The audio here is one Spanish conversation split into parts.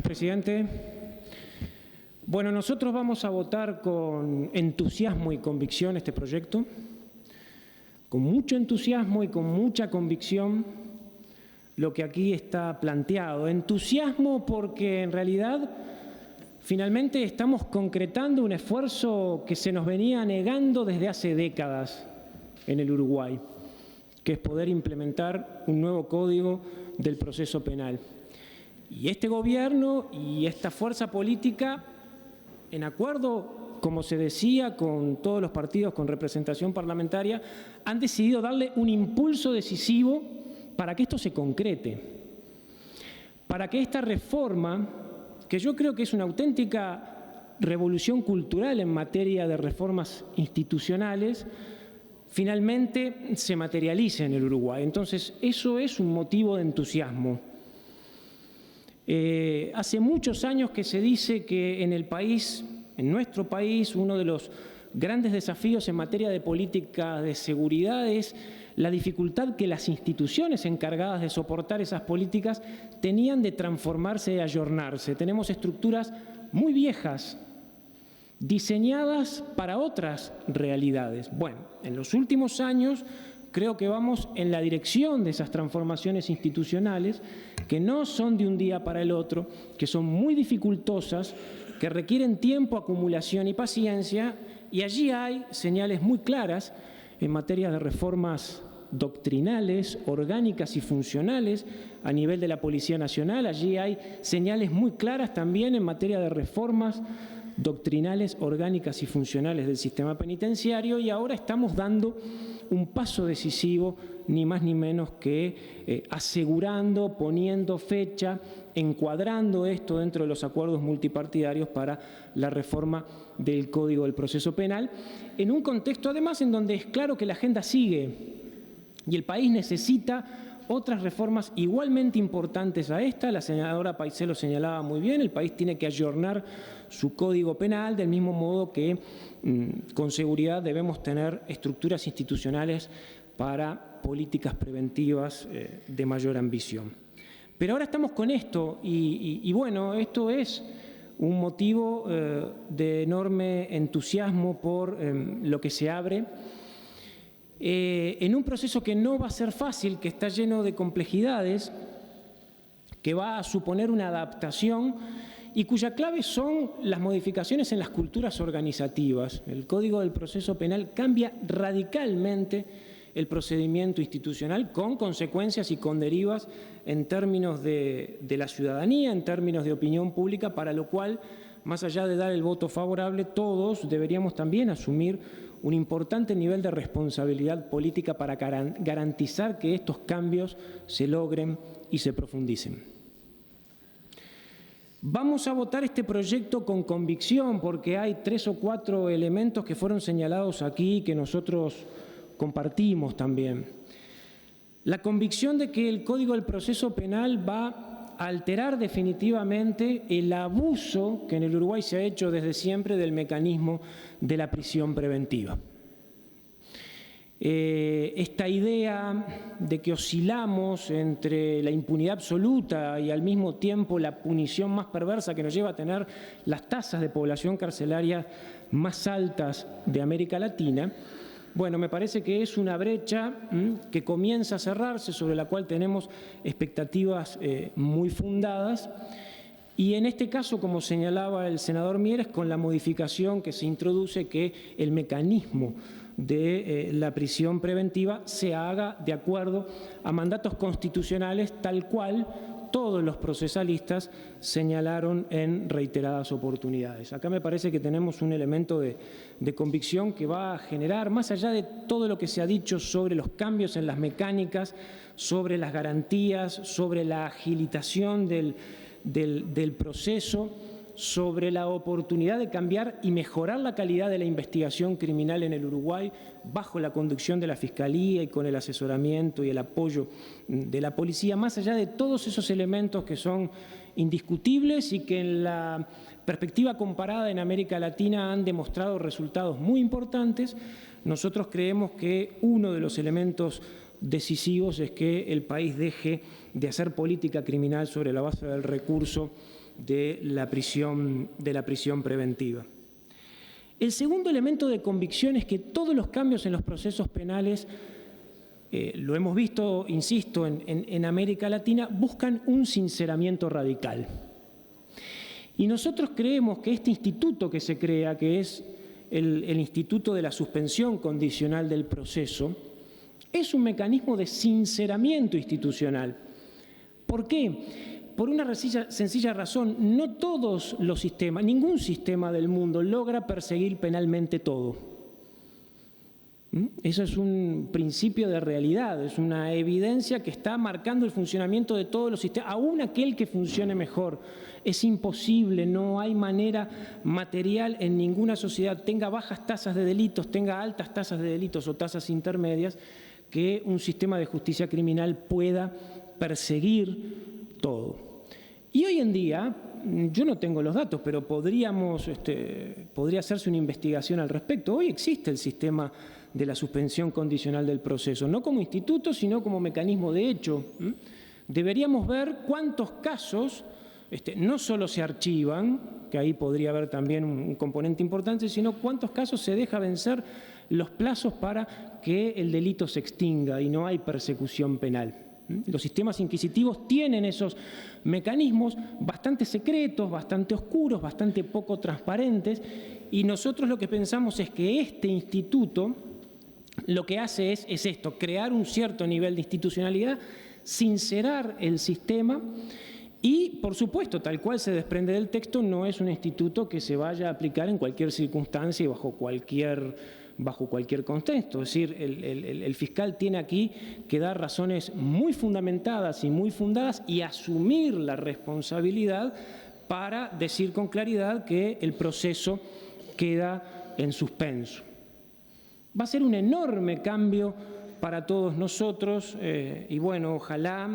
presidente. Bueno, nosotros vamos a votar con entusiasmo y convicción este proyecto, con mucho entusiasmo y con mucha convicción lo que aquí está planteado. Entusiasmo porque en realidad finalmente estamos concretando un esfuerzo que se nos venía negando desde hace décadas en el Uruguay, que es poder implementar un nuevo código del proceso penal. Y este gobierno y esta fuerza política, en acuerdo, como se decía, con todos los partidos con representación parlamentaria, han decidido darle un impulso decisivo para que esto se concrete, para que esta reforma, que yo creo que es una auténtica revolución cultural en materia de reformas institucionales, finalmente se materialice en el Uruguay. Entonces, eso es un motivo de entusiasmo. Hace muchos años que se dice que en el país, en nuestro país, uno de los grandes desafíos en materia de política de seguridad es la dificultad que las instituciones encargadas de soportar esas políticas tenían de transformarse y ayornarse. Tenemos estructuras muy viejas, diseñadas para otras realidades. Bueno, en los últimos años creo que vamos en la dirección de esas transformaciones institucionales que no son de un día para el otro, que son muy dificultosas, que requieren tiempo, acumulación y paciencia, y allí hay señales muy claras en materia de reformas doctrinales, orgánicas y funcionales a nivel de la Policía Nacional. Allí hay señales muy claras también en materia de reformas doctrinales, orgánicas y funcionales del sistema penitenciario, y ahora estamos dando un paso decisivo, ni más ni menos que asegurando, poniendo fecha, encuadrando esto dentro de los acuerdos multipartidarios para la reforma del Código del Proceso Penal, en un contexto además en donde es claro que la agenda sigue y el país necesita otras reformas igualmente importantes a esta. La senadora Paisel lo señalaba muy bien, el país tiene que ayornar su Código Penal, del mismo modo que con seguridad debemos tener estructuras institucionales para políticas preventivas de mayor ambición. Pero ahora estamos con esto y bueno, esto es un motivo de enorme entusiasmo por lo que se abre en un proceso que no va a ser fácil, que está lleno de complejidades, que va a suponer una adaptación y cuya clave son las modificaciones en las culturas organizativas. El Código del Proceso Penal cambia radicalmente el procedimiento institucional con consecuencias y con derivas en términos de la ciudadanía, en términos de opinión pública, para lo cual, más allá de dar el voto favorable, todos deberíamos también asumir un importante nivel de responsabilidad política para garantizar que estos cambios se logren y se profundicen. Vamos a votar este proyecto con convicción porque hay 3 o 4 elementos que fueron señalados aquí que nosotros compartimos también. La convicción de que el Código del Proceso Penal va a alterar definitivamente el abuso que en el Uruguay se ha hecho desde siempre del mecanismo de la prisión preventiva. Esta idea de que oscilamos entre la impunidad absoluta y al mismo tiempo la punición más perversa que nos lleva a tener las tasas de población carcelaria más altas de América Latina, bueno, me parece que es una brecha que comienza a cerrarse, sobre la cual tenemos expectativas muy fundadas. Y en este caso, como señalaba el senador Mieres, con la modificación que se introduce que el mecanismo de la prisión preventiva se haga de acuerdo a mandatos constitucionales tal cual todos los procesalistas señalaron en reiteradas oportunidades. Acá me parece que tenemos un elemento de convicción que va a generar, más allá de todo lo que se ha dicho sobre los cambios en las mecánicas, sobre las garantías, sobre la agilización del proceso, sobre la oportunidad de cambiar y mejorar la calidad de la investigación criminal en el Uruguay bajo la conducción de la Fiscalía y con el asesoramiento y el apoyo de la policía, más allá de todos esos elementos que son indiscutibles y que en la perspectiva comparada en América Latina han demostrado resultados muy importantes. Nosotros creemos que uno de los elementos decisivos es que el país deje de hacer política criminal sobre la base del recurso de la prisión preventiva. El segundo elemento de convicción es que todos los cambios en los procesos penales, lo hemos visto, insisto, en América Latina, buscan un sinceramiento radical. Y nosotros creemos que este instituto que se crea, que es el Instituto de la Suspensión Condicional del Proceso, es un mecanismo de sinceramiento institucional. ¿Por qué? Por una sencilla razón, no todos los sistemas, ningún sistema del mundo logra perseguir penalmente todo. Eso es un principio de realidad, es una evidencia que está marcando el funcionamiento de todos los sistemas, aún aquel que funcione mejor. Es imposible, no hay manera material en ninguna sociedad, tenga bajas tasas de delitos, tenga altas tasas de delitos o tasas intermedias, que un sistema de justicia criminal pueda perseguir todo. Y hoy en día, yo no tengo los datos, pero podría hacerse una investigación al respecto. Hoy existe el sistema de la suspensión condicional del proceso, no como instituto, sino como mecanismo de hecho. Deberíamos ver cuántos casos no solo se archivan, que ahí podría haber también un componente importante, sino cuántos casos se deja vencer los plazos para que el delito se extinga y no hay persecución penal. Los sistemas inquisitivos tienen esos mecanismos bastante secretos, bastante oscuros, bastante poco transparentes, y nosotros lo que pensamos es que este instituto lo que hace es esto, crear un cierto nivel de institucionalidad, sincerar el sistema y, por supuesto, tal cual se desprende del texto, no es un instituto que se vaya a aplicar en cualquier circunstancia y bajo cualquier contexto. Es decir, el fiscal tiene aquí que dar razones muy fundamentadas y muy fundadas y asumir la responsabilidad para decir con claridad que el proceso queda en suspenso. Va a ser un enorme cambio para todos nosotros y bueno, ojalá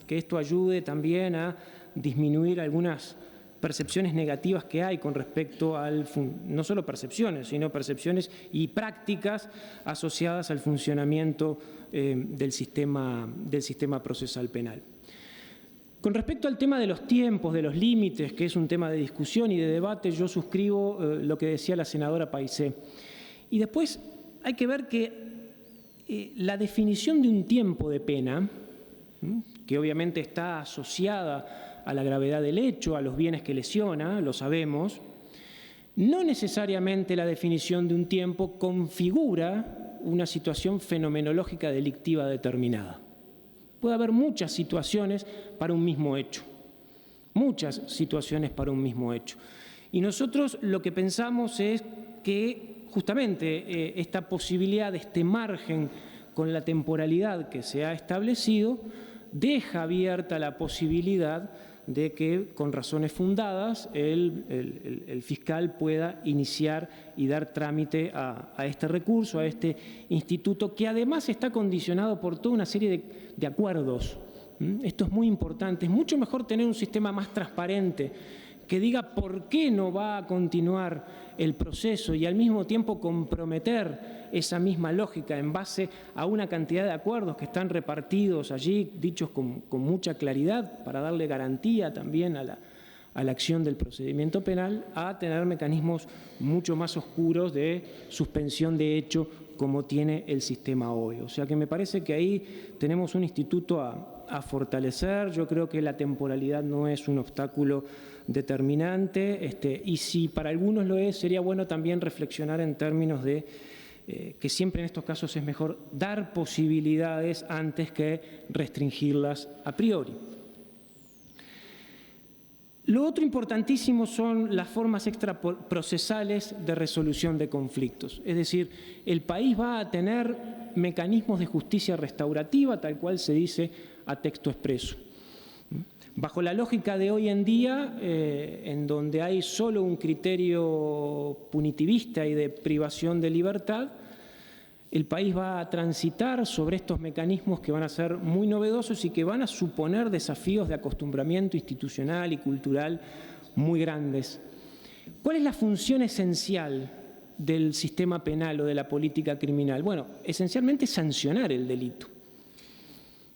que esto ayude también a disminuir algunas percepciones negativas que hay con respecto al, no solo percepciones, sino percepciones y prácticas asociadas al funcionamiento del sistema procesal penal. Con respecto al tema de los tiempos, de los límites, que es un tema de discusión y de debate, yo suscribo lo que decía la senadora Paisé. Y después hay que ver que la definición de un tiempo de pena, que obviamente está asociada a la gravedad del hecho, a los bienes que lesiona, lo sabemos, no necesariamente la definición de un tiempo configura una situación fenomenológica delictiva determinada. Puede haber muchas situaciones para un mismo hecho, muchas situaciones para un mismo hecho. Y nosotros lo que pensamos es que justamente esta posibilidad, este margen con la temporalidad que se ha establecido, deja abierta la posibilidad de que con razones fundadas el fiscal pueda iniciar y dar trámite a este recurso, a este instituto, que además está condicionado por toda una serie de acuerdos. Esto es muy importante. Es mucho mejor tener un sistema más transparente, que diga por qué no va a continuar el proceso y al mismo tiempo comprometer esa misma lógica en base a una cantidad de acuerdos que están repartidos allí, dichos con mucha claridad para darle garantía también a la acción del procedimiento penal, a tener mecanismos mucho más oscuros de suspensión de hecho como tiene el sistema hoy. O sea que me parece que ahí tenemos un instituto a fortalecer. Yo creo que la temporalidad no es un obstáculo determinante, y si para algunos lo es, sería bueno también reflexionar en términos de que siempre en estos casos es mejor dar posibilidades antes que restringirlas a priori. Lo otro importantísimo son las formas extraprocesales de resolución de conflictos. Es decir, el país va a tener mecanismos de justicia restaurativa, tal cual se dice a texto expreso. Bajo la lógica de hoy en día, en donde hay solo un criterio punitivista y de privación de libertad, el país va a transitar sobre estos mecanismos que van a ser muy novedosos y que van a suponer desafíos de acostumbramiento institucional y cultural muy grandes. ¿Cuál es la función esencial del sistema penal o de la política criminal? Bueno, esencialmente sancionar el delito.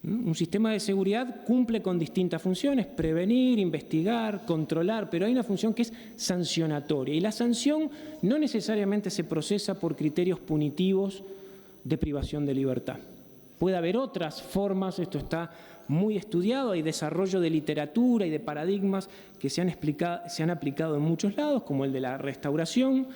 Un sistema de seguridad cumple con distintas funciones: prevenir, investigar, controlar, pero hay una función que es sancionatoria. Y la sanción no necesariamente se procesa por criterios punitivos de privación de libertad. Puede haber otras formas, esto está muy estudiado, hay desarrollo de literatura y de paradigmas que se han aplicado en muchos lados, como el de la restauración,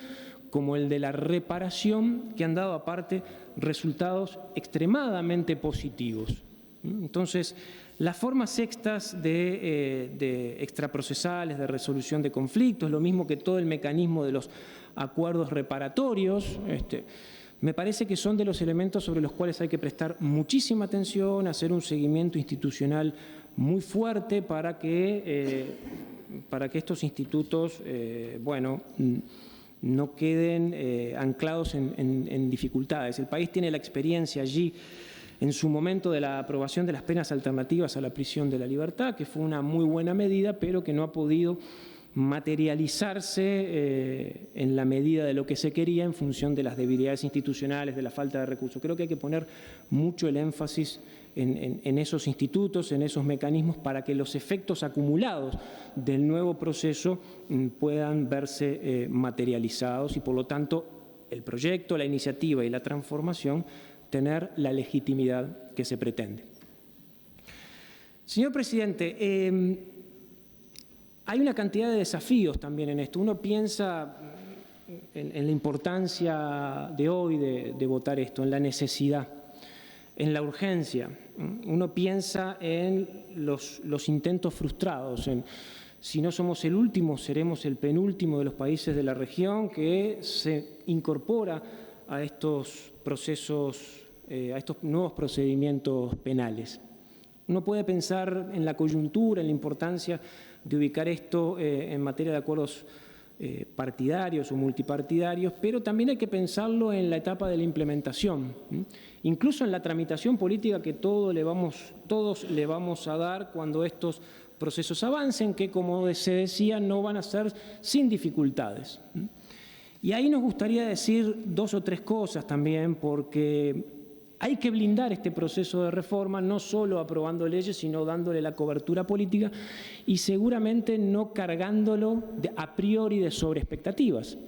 como el de la reparación, que han dado aparte resultados extremadamente positivos. Entonces, las formas sextas de extraprocesales, de resolución de conflictos, lo mismo que todo el mecanismo de los acuerdos reparatorios, me parece que son de los elementos sobre los cuales hay que prestar muchísima atención, hacer un seguimiento institucional muy fuerte para que estos institutos, no queden anclados en dificultades. El país tiene la experiencia allí en su momento de la aprobación de las penas alternativas a la prisión de la libertad, que fue una muy buena medida, pero que no ha podido materializarse en la medida de lo que se quería en función de las debilidades institucionales, de la falta de recursos. Creo que hay que poner mucho el énfasis en esos institutos, en esos mecanismos, para que los efectos acumulados del nuevo proceso puedan verse materializados y, por lo tanto, el proyecto, la iniciativa y la transformación tener la legitimidad que se pretende. Señor presidente, hay una cantidad de desafíos también en esto. Uno piensa en la importancia de hoy de votar esto, en la necesidad, en la urgencia. Uno piensa en los intentos frustrados, en si no somos el último, seremos el penúltimo de los países de la región que se incorpora a estos procesos, a estos nuevos procedimientos penales. Uno puede pensar en la coyuntura, en la importancia de ubicar esto en materia de acuerdos partidarios o multipartidarios, pero también hay que pensarlo en la etapa de la implementación, incluso en la tramitación política que todos le vamos a dar cuando estos procesos avancen, que, como se decía, no van a ser sin dificultades. Y ahí nos gustaría decir dos o tres cosas también, porque hay que blindar este proceso de reforma, no solo aprobando leyes, sino dándole la cobertura política y seguramente no cargándolo a priori de sobreexpectativas.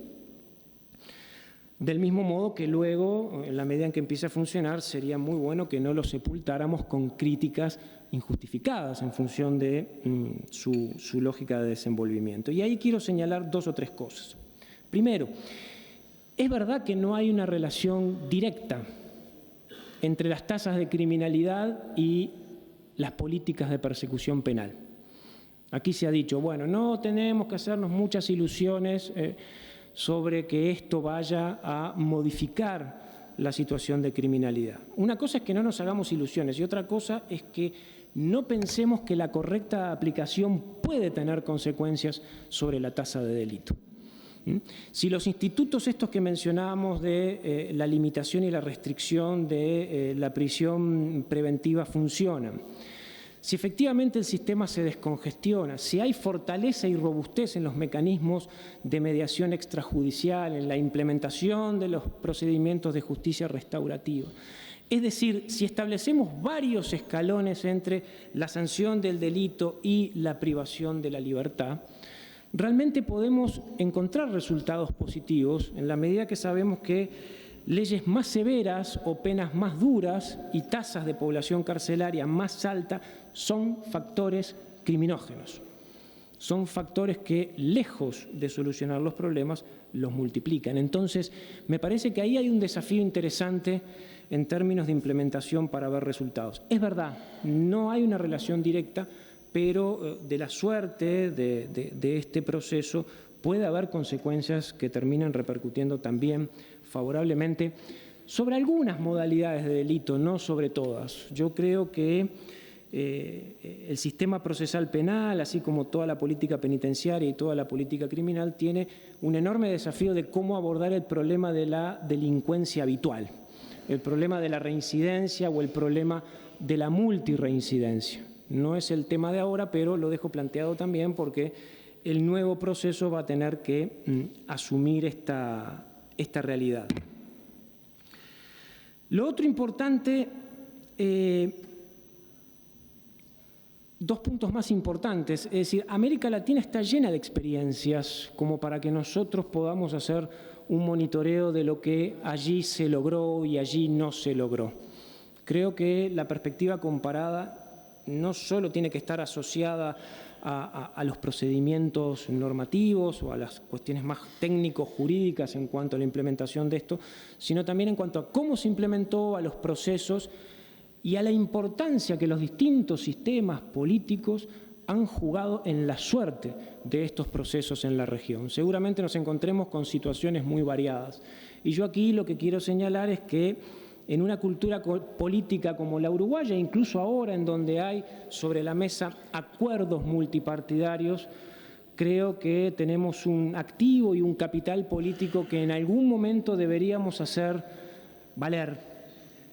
Del mismo modo que luego, en la medida en que empiece a funcionar, sería muy bueno que no lo sepultáramos con críticas injustificadas en función de su lógica de desenvolvimiento. Y ahí quiero señalar dos o tres cosas. Primero, es verdad que no hay una relación directa entre las tasas de criminalidad y las políticas de persecución penal. Aquí se ha dicho, bueno, no tenemos que hacernos muchas ilusiones sobre que esto vaya a modificar la situación de criminalidad. Una cosa es que no nos hagamos ilusiones y otra cosa es que no pensemos que la correcta aplicación puede tener consecuencias sobre la tasa de delito. Si los institutos estos que mencionábamos de la limitación y la restricción de la prisión preventiva funcionan, si efectivamente el sistema se descongestiona, si hay fortaleza y robustez en los mecanismos de mediación extrajudicial, en la implementación de los procedimientos de justicia restaurativa, es decir, si establecemos varios escalones entre la sanción del delito y la privación de la libertad, realmente podemos encontrar resultados positivos en la medida que sabemos que leyes más severas o penas más duras y tasas de población carcelaria más alta son factores criminógenos. Son factores que, lejos de solucionar los problemas, los multiplican. Entonces, me parece que ahí hay un desafío interesante en términos de implementación para ver resultados. Es verdad, no hay una relación directa, pero de la suerte de este proceso puede haber consecuencias que terminan repercutiendo también favorablemente sobre algunas modalidades de delito, no sobre todas. Yo creo que el sistema procesal penal, así como toda la política penitenciaria y toda la política criminal, tiene un enorme desafío de cómo abordar el problema de la delincuencia habitual, el problema de la reincidencia o el problema de la multirreincidencia. No es el tema de ahora, pero lo dejo planteado también porque el nuevo proceso va a tener que asumir esta realidad. Lo otro importante dos puntos más importantes. Es decir, América Latina está llena de experiencias como para que nosotros podamos hacer un monitoreo de lo que allí se logró y allí no se logró. Creo que la perspectiva comparada no solo tiene que estar asociada a los procedimientos normativos o a las cuestiones más técnico-jurídicas en cuanto a la implementación de esto, sino también en cuanto a cómo se implementó, a los procesos y a la importancia que los distintos sistemas políticos han jugado en la suerte de estos procesos en la región. Seguramente nos encontremos con situaciones muy variadas. Y yo aquí lo que quiero señalar es que en una cultura política como la uruguaya, incluso ahora en donde hay sobre la mesa acuerdos multipartidarios, creo que tenemos un activo y un capital político que en algún momento deberíamos hacer valer.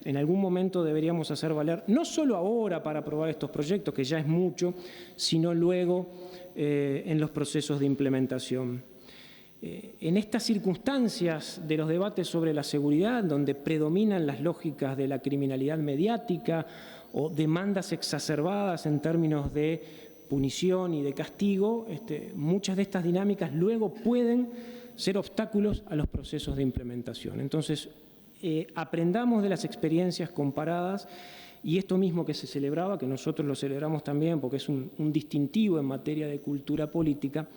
En algún momento deberíamos hacer valer, no solo ahora para aprobar estos proyectos, que ya es mucho, sino luego en los procesos de implementación. En estas circunstancias de los debates sobre la seguridad, donde predominan las lógicas de la criminalidad mediática o demandas exacerbadas en términos de punición y de castigo, muchas de estas dinámicas luego pueden ser obstáculos a los procesos de implementación. Entonces, aprendamos de las experiencias comparadas y esto mismo que se celebraba, que nosotros lo celebramos también porque es un distintivo en materia de cultura política,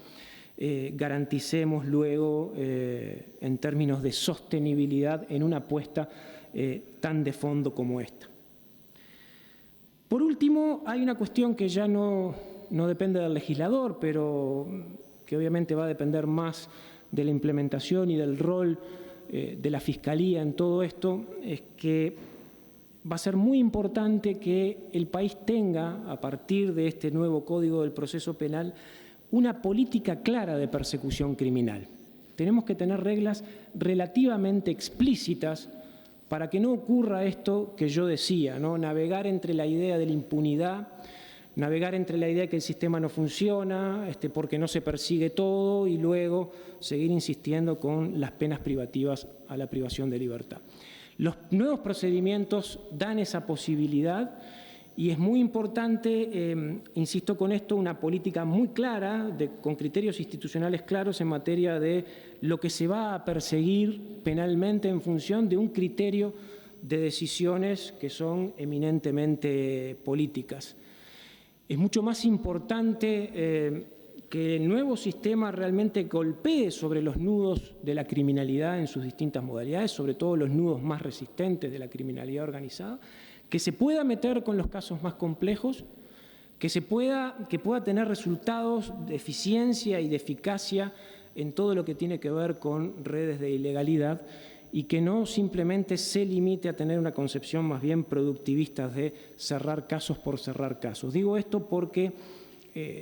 garanticemos luego en términos de sostenibilidad en una apuesta tan de fondo como esta. Por último, hay una cuestión que ya no depende del legislador, pero que obviamente va a depender más de la implementación y del rol de la Fiscalía en todo esto, es que va a ser muy importante que el país tenga, a partir de este nuevo Código del Proceso Penal, una política clara de persecución criminal. Tenemos que tener reglas relativamente explícitas para que no ocurra esto que yo decía, ¿no? Navegar entre la idea de la impunidad, navegar entre la idea de que el sistema no funciona, porque no se persigue todo, y luego seguir insistiendo con las penas privativas a la privación de libertad. Los nuevos procedimientos dan esa posibilidad y es muy importante, insisto con esto, una política muy clara, con criterios institucionales claros en materia de lo que se va a perseguir penalmente en función de un criterio de decisiones que son eminentemente políticas. Es mucho más importante que el nuevo sistema realmente golpee sobre los nudos de la criminalidad en sus distintas modalidades, sobre todo los nudos más resistentes de la criminalidad organizada, que se pueda meter con los casos más complejos, que pueda tener resultados de eficiencia y de eficacia en todo lo que tiene que ver con redes de ilegalidad y que no simplemente se limite a tener una concepción más bien productivista de cerrar casos por cerrar casos. Digo esto porque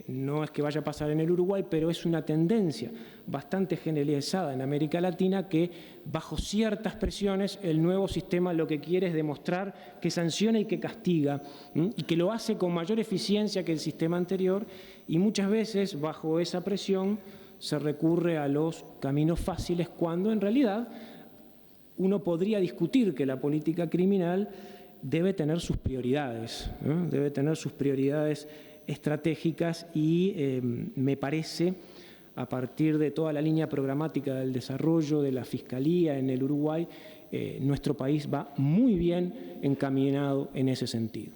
no es que vaya a pasar en el Uruguay, pero es una tendencia bastante generalizada en América Latina que bajo ciertas presiones el nuevo sistema lo que quiere es demostrar que sanciona y que castiga y que lo hace con mayor eficiencia que el sistema anterior y muchas veces bajo esa presión se recurre a los caminos fáciles cuando en realidad uno podría discutir que la política criminal debe tener sus prioridades, ¿no? Debe tener sus prioridades estratégicas y me parece, a partir de toda la línea programática del desarrollo de la Fiscalía en el Uruguay, nuestro país va muy bien encaminado en ese sentido.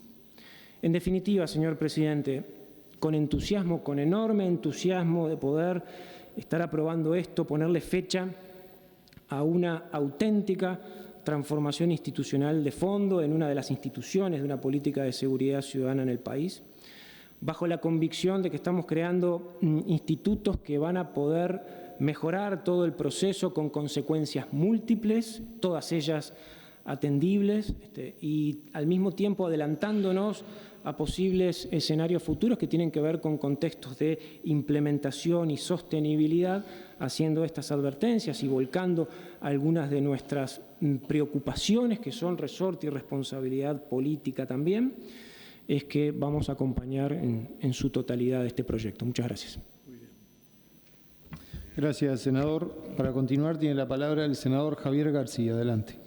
En definitiva, señor presidente, con entusiasmo, con enorme entusiasmo de poder estar aprobando esto, ponerle fecha a una auténtica transformación institucional de fondo en una de las instituciones de una política de seguridad ciudadana en el país, bajo la convicción de que estamos creando institutos que van a poder mejorar todo el proceso con consecuencias múltiples, todas ellas atendibles, y al mismo tiempo adelantándonos a posibles escenarios futuros que tienen que ver con contextos de implementación y sostenibilidad, haciendo estas advertencias y volcando algunas de nuestras preocupaciones, que son resorte y responsabilidad política también, es que vamos a acompañar en su totalidad este proyecto. Muchas gracias. Muy bien. Gracias, senador. Para continuar tiene la palabra el senador Javier García. Adelante.